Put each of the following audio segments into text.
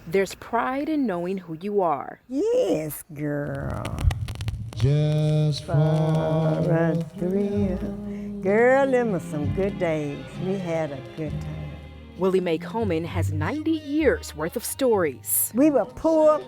There's pride in knowing who you are. Yes, girl. Just For a thrill. Girl, them were some good days. We had a good time. Willie Mae Coleman has 90 years worth of stories, We were poor.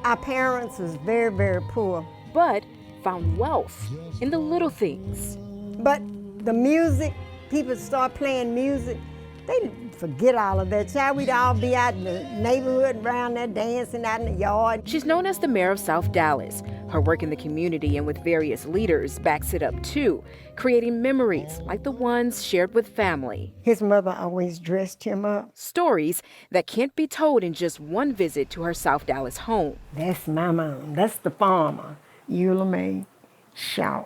Our parents was very, very poor. but found wealth in the little things. But the music, people start playing music, they forget all of that. Child, we'd all be out in the neighborhood around there dancing out in the yard. She's known as the mayor of South Dallas. Her work in the community and with various leaders backs it up too, creating memories like the ones shared with family. His mother always dressed him up. Stories that can't be told in just one visit to her South Dallas home. That's my mom. That's the farmer, Eula Mae Shaw.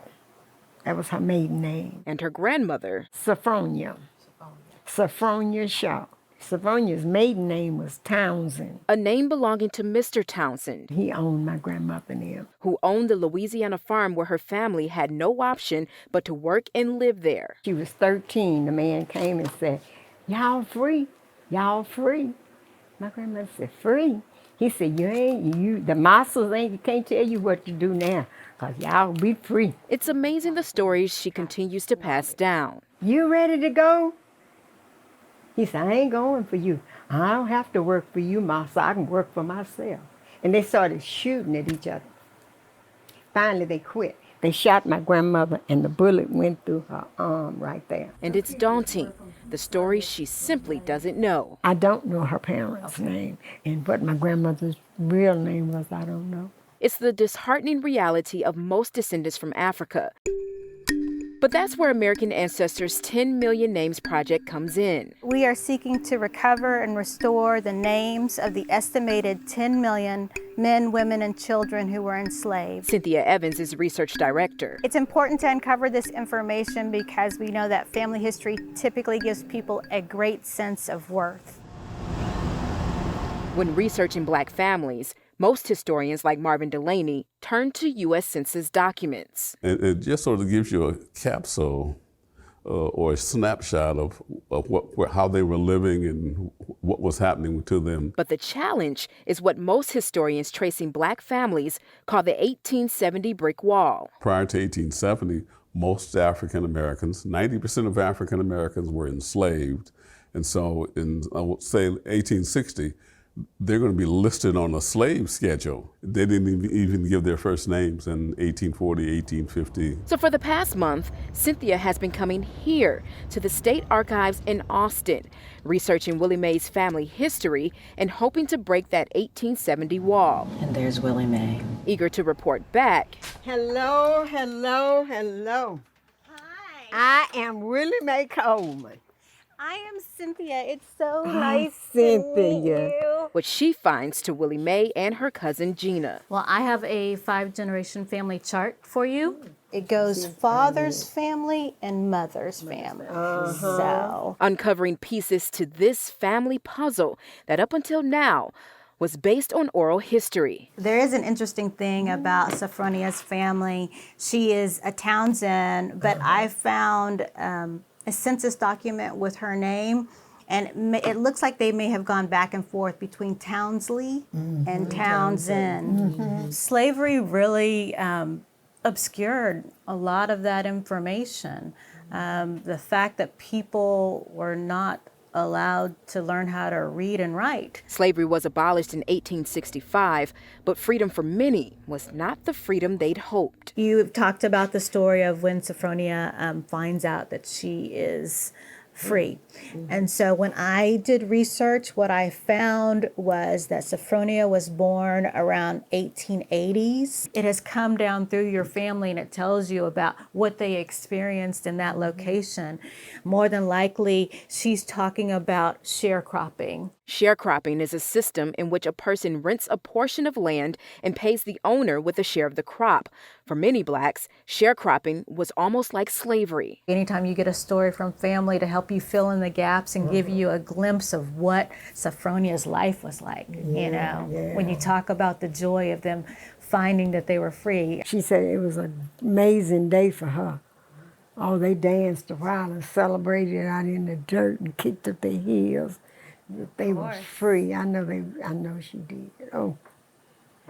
That was her maiden name. And her grandmother, Sophronia. Sophronia Shaw. Sophronia's maiden name was Townsend. a name belonging to Mr. Townsend, He owned my grandmother and him. who owned the Louisiana farm where her family had no option but to work and live there. She was 13. The man came and said, "Y'all free? Y'all free?" My grandmother said, "Free?" He said, the masters ain't, can't tell you what to do now, because y'all be free. It's amazing the stories she continues to pass down. You ready to go? He said, "I ain't going for you. I don't have to work for you, master. I can work for myself." And they started shooting at each other. Finally, they quit. They shot my grandmother, and the bullet went through her arm right there. And it's daunting, the stories she simply doesn't know. I don't know her parents' name, and what my grandmother's real name was, I don't know. It's the disheartening reality of most descendants from Africa. But that's where American Ancestors' 10 Million Names Project comes in. We are seeking to recover and restore the names of the estimated 10 million men, women, and children who were enslaved. Cynthia Evans is research director. It's important to uncover this information because we know that family history typically gives people a great sense of worth. When researching Black families, most historians like Marvin Delaney turn to U.S. Census documents. It just sort of gives you a capsule or a snapshot of how they were living and what was happening to them. But the challenge is what most historians tracing Black families call the 1870 brick wall. Prior to 1870, most African Americans, 90% of African Americans were enslaved. And so in, I would say, 1860, they're going to be listed on a slave schedule. They didn't even give their first names in 1840, 1850. So for the past month, Cynthia has been coming here to the State Archives in Austin, researching Willie Mae's family history and hoping to break that 1870 wall. And there's Willie Mae. Eager to report back, Hello, hello, hello. Hi, I am Willie Mae Coleman. I am Cynthia. It's so Hi, nice Cynthia. to meet you. what she finds to Willie Mae and her cousin Gina. Well, I have a 5-generation family chart for you. It goes father's family and mother's family. So Uncovering pieces to this family puzzle that up until now was based on oral history. there is an interesting thing about Sophronia's family. She is a Townsend, but I found a census document with her name, and it looks like they may have gone back and forth between Townsley and Townsend. Slavery really obscured a lot of that information. The fact that people were not allowed to learn how to read and write. Slavery was abolished in 1865, but freedom for many was not the freedom they'd hoped. You talked about the story of when Sophronia finds out that she is free. And so when I did research, what I found was that Sophronia was born around 1880s. It has come down through your family and it tells you about what they experienced in that location. More than likely, she's talking about sharecropping. Sharecropping is a system in which a person rents a portion of land and pays the owner with a share of the crop. For many Blacks, sharecropping was almost like slavery. Anytime you get a story from family to help you fill in the gaps and give you a glimpse of what Sophronia's life was like, when you talk about the joy of them finding that they were free. She said it was an amazing day for her. Oh, they danced a while and celebrated out in the dirt and kicked up their heels. They were free. I know she did. Oh,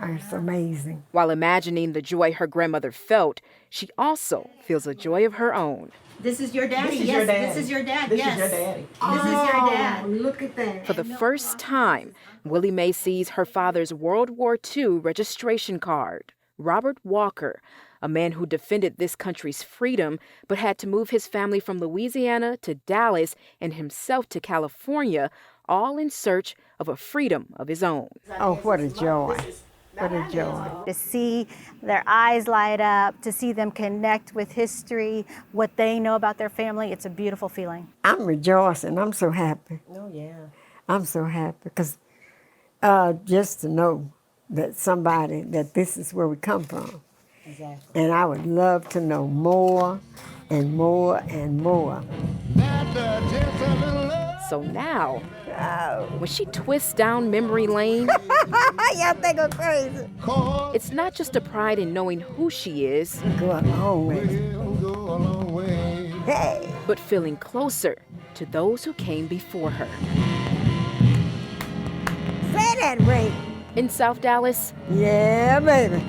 it's amazing. While imagining the joy her grandmother felt, she also feels a joy of her own. This is your daddy. This is Yes, your daddy. this is your dad. This yes. is your daddy. This is your dad. Oh, look at that. For the first time, Willie Mae sees her father's World War II registration card. Robert Walker, a man who defended this country's freedom but had to move his family from Louisiana to Dallas and himself to California, all in search of a freedom of his own. Oh, what a joy. What a joy. To see their eyes light up, to see them connect with history, what they know about their family, it's a beautiful feeling. I'm rejoicing. I'm so happy. Oh, yeah. I'm so happy because just to know that that this is where we come from. Exactly. And I would love to know more and more and more. So now, when she twists down memory lane, Y'all think I'm crazy. it's not just a pride in knowing who she is, Go a long way. Hey. but feeling closer to those who came before her. Say that, Ray. In South Dallas, Yeah, baby.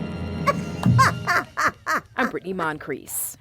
I'm Brittany Moncrief.